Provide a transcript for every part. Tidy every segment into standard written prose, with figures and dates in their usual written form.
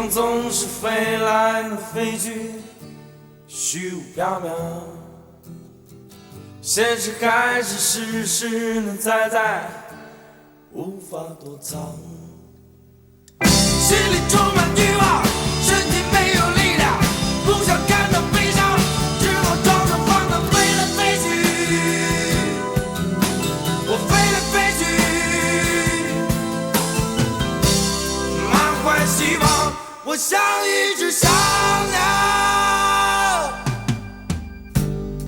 光总是飞来的飞去，虚无缥缈。现实还是实实的在在，无法躲藏。心里充满欲望，身体没有力量，不想看到悲伤，只好装着放荡飞来飞去。我飞来飞去，满怀希望，我像一只小鸟，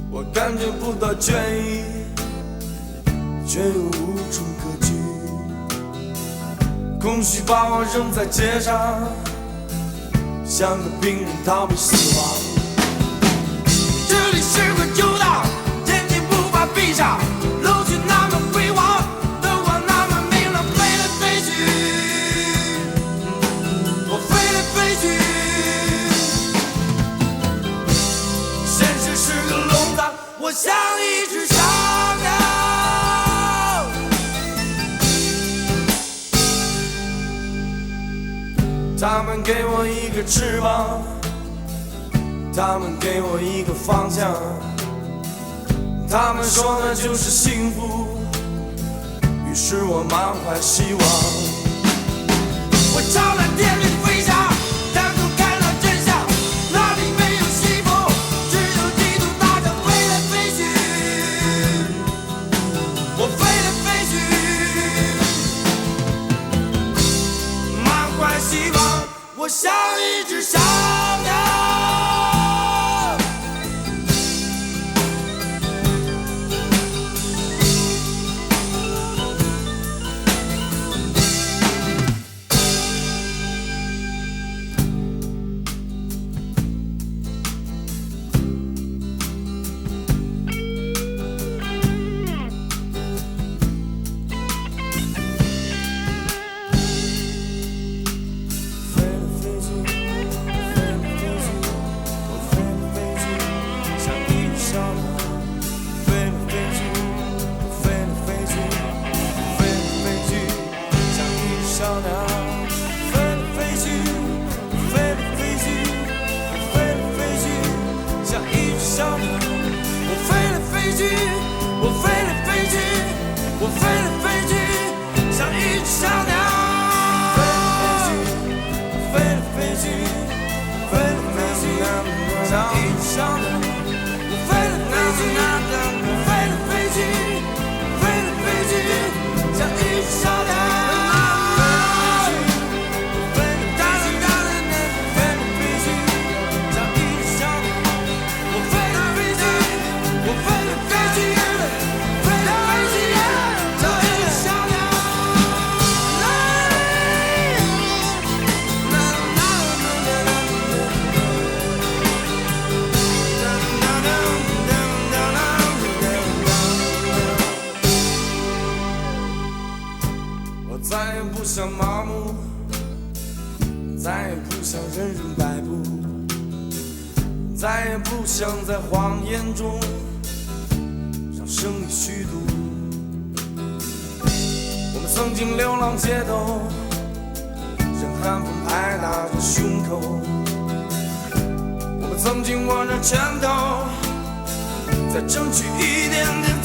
我感觉不到倦意，却又无处可去。空虚把我扔在街上，像个病人逃避死亡。这里是个游荡，眼睛无法闭上，楼群那么辉煌，灯光那么明亮，飞来飞去，我飞来飞去。现实是个笼子，我像一只小鸟。他们给我一个翅膀，他们给我一个方向，他们说那就是幸福，于是我满怀希望。我朝蓝天里飞翔，但不看到真相，那里没有幸福，只有地图大家飞来飞去，我飞来飞去，满怀希望，我像一只小鸟。再也不想麻木，再也不想任人摆布，再也不想在谎言中让生命虚度。我们曾经流浪街头，任寒风拍打着胸口，我们曾经握着拳头，在争取一点点